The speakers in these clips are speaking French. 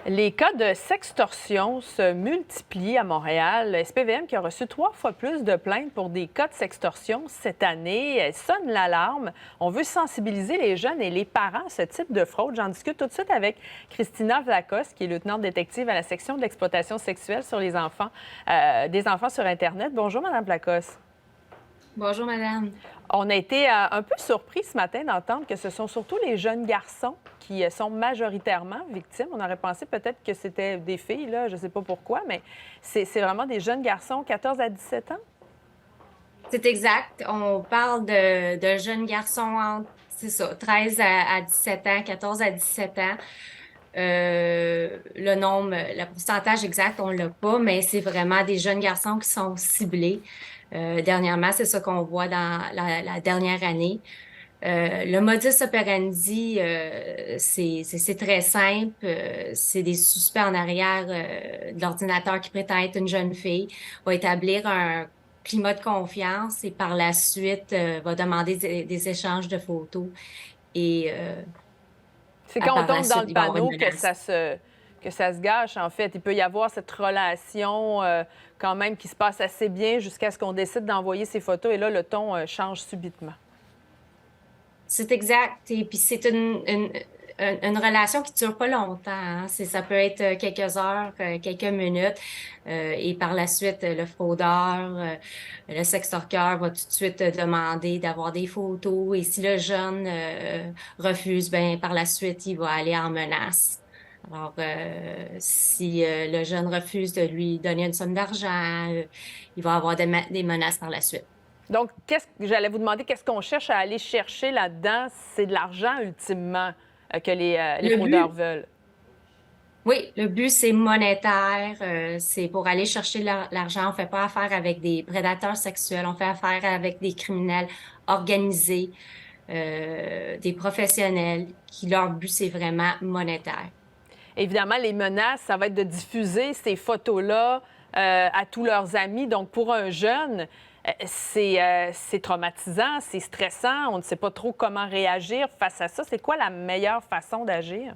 Les cas de sextorsion se multiplient à Montréal. Le SPVM qui a reçu 3 fois plus de plaintes pour des cas de sextorsion cette année. Elle sonne l'alarme. On veut sensibiliser les jeunes et les parents à ce type de fraude. J'en discute tout de suite avec Christina Vlacos, qui est lieutenant détective à la section de l'exploitation sexuelle sur les enfants, des enfants sur Internet. Bonjour, Madame Vlacos. Bonjour, madame. On a été un peu surpris ce matin d'entendre que ce sont surtout les jeunes garçons qui sont majoritairement victimes. On aurait pensé peut-être que c'était des filles, là, je ne sais pas pourquoi, mais c'est vraiment des jeunes garçons, 14 à 17 ans. C'est exact. On parle de jeunes garçons entre, c'est ça, 13 à 17 ans, 14 à 17 ans. Le nombre, le pourcentage exact, on l'a pas, mais c'est vraiment des jeunes garçons qui sont ciblés. Dernièrement, c'est ça qu'on voit dans la dernière année. Le modus operandi, c'est très simple. C'est des suspects en arrière de l'ordinateur qui prétend être une jeune fille, va établir un climat de confiance et par la suite va demander des échanges de photos et C'est quand on par la tombe dans suite, le il va y avoir une panneau menace. que ça se gâche, en fait. Il peut y avoir cette relation quand même qui se passe assez bien jusqu'à ce qu'on décide d'envoyer ces photos et là, le ton change subitement. C'est exact. Et puis c'est une relation qui dure pas longtemps, hein. Ça peut être quelques heures, quelques minutes. Et par la suite, le fraudeur, le sextorqueur va tout de suite demander d'avoir des photos. Et si le jeune refuse, ben par la suite, il va aller en menace. Alors, si le jeune refuse de lui donner une somme d'argent, il va avoir des menaces par la suite. Donc, j'allais vous demander qu'est-ce qu'on cherche à aller chercher là-dedans? C'est de l'argent, ultimement, que les Le fraudeurs but, veulent. Oui, le but, c'est monétaire, c'est pour aller chercher l'argent. On fait pas affaire avec des prédateurs sexuels, on fait affaire avec des criminels organisés, des professionnels qui leur but, c'est vraiment monétaire. Évidemment, les menaces, ça va être de diffuser ces photos-là à tous leurs amis. Donc, pour un jeune, c'est traumatisant, c'est stressant. On ne sait pas trop comment réagir face à ça. C'est quoi la meilleure façon d'agir?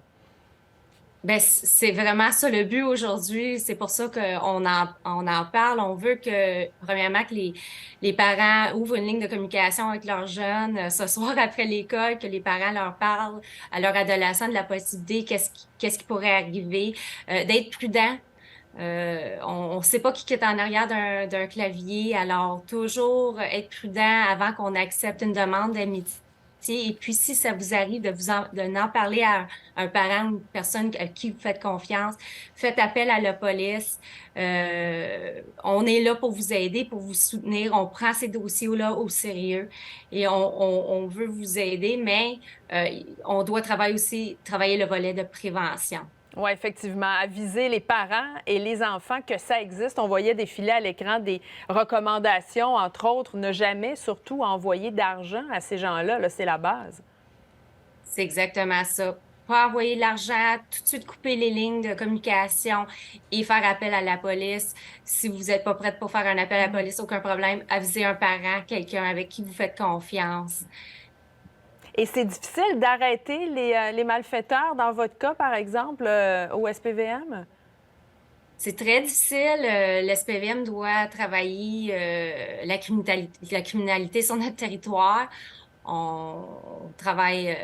Ben, c'est vraiment ça le but aujourd'hui. C'est pour ça on en parle. On veut que, premièrement, que les parents ouvrent une ligne de communication avec leurs jeunes ce soir après l'école, que les parents leur parlent à leur adolescent de la possibilité, qu'est-ce qui pourrait arriver, d'être prudent. On ne sait pas qui est en arrière d'un clavier, alors toujours être prudent avant qu'on accepte une demande d'amitié. Et puis, si ça vous arrive de n'en parler à un parent ou une personne à qui vous faites confiance, faites appel à la police. On est là pour vous aider, pour vous soutenir. On prend ces dossiers-là au sérieux et on veut vous aider, mais on doit travailler le volet de prévention. Oui, effectivement. Aviser les parents et les enfants que ça existe. On voyait défiler à l'écran des recommandations, entre autres, ne jamais, surtout, envoyer d'argent à ces gens-là. Là, c'est la base. C'est exactement ça. Pas envoyer de l'argent, tout de suite couper les lignes de communication et faire appel à la police. Si vous n'êtes pas prête pour faire un appel à la police, aucun problème. Avisez un parent, quelqu'un avec qui vous faites confiance. Et c'est difficile d'arrêter les malfaiteurs, dans votre cas, par exemple, au SPVM? C'est très difficile. L'SPVM doit travailler la criminalité sur notre territoire. On travaille,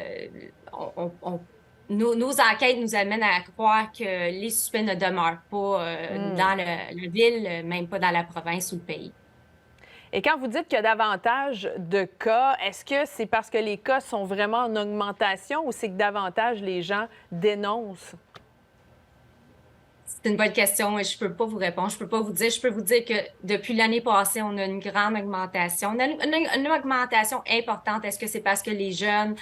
nos enquêtes nous amènent à croire que les suspects ne demeurent pas dans la ville, même pas dans la province ou le pays. Et quand vous dites qu'il y a davantage de cas, est-ce que c'est parce que les cas sont vraiment en augmentation ou c'est que davantage les gens dénoncent? C'est une bonne question et je peux pas vous répondre. Je peux pas vous dire. Je peux vous dire que depuis l'année passée, on a une grande augmentation. On a une augmentation importante. Est-ce que c'est parce que les jeunes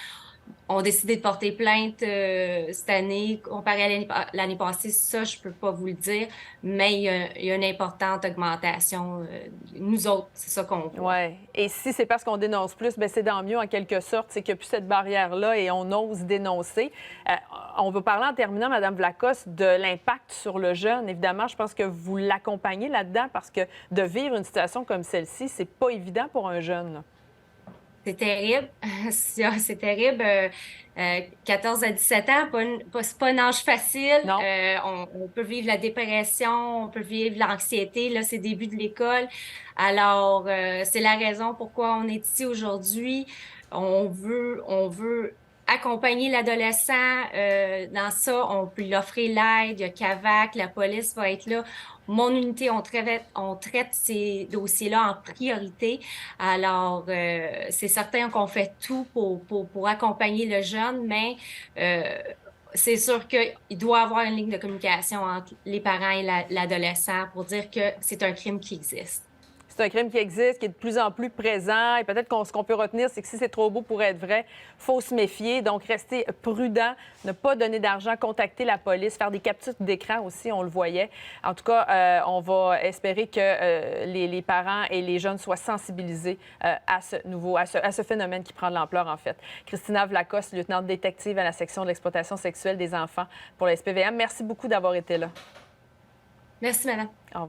ont décidé de porter plainte cette année comparé à l'année passée? Ça, je peux pas vous le dire, mais il y a une importante augmentation. Nous autres, c'est ça qu'on voit. Oui. Et si c'est parce qu'on dénonce plus, bien, c'est dans mieux en quelque sorte, c'est qu'il n'y a plus cette barrière-là et on ose dénoncer. On va parler en terminant, Mme Vlacos, de l'impact sur le jeune. Évidemment, je pense que vous l'accompagnez là-dedans parce que de vivre une situation comme celle-ci, c'est pas évident pour un jeune, là. C'est terrible. C'est terrible. 14 à 17 ans, c'est pas un âge facile. Non. On peut vivre la dépression, on peut vivre l'anxiété. Là, c'est le début de l'école. Alors, c'est la raison pourquoi on est ici aujourd'hui. On veut accompagner l'adolescent dans ça. On peut lui offrir l'aide. Il y a CAVAC, la police va être là. Mon unité, on traite ces dossiers-là en priorité. Alors, c'est certain qu'on fait tout pour accompagner le jeune, mais c'est sûr qu'il doit y avoir une ligne de communication entre les parents et l'adolescent pour dire que c'est un crime qui existe. C'est un crime qui existe, qui est de plus en plus présent. Et peut-être ce qu'on peut retenir, c'est que si c'est trop beau pour être vrai, il faut se méfier. Donc, rester prudent, ne pas donner d'argent, contacter la police, faire des captures d'écran aussi, on le voyait. En tout cas, on va espérer que les parents et les jeunes soient sensibilisés à ce phénomène qui prend de l'ampleur, en fait. Christina Vlachos, lieutenante détective à la section de l'exploitation sexuelle des enfants pour la SPVM. Merci beaucoup d'avoir été là. Merci, madame. Au revoir.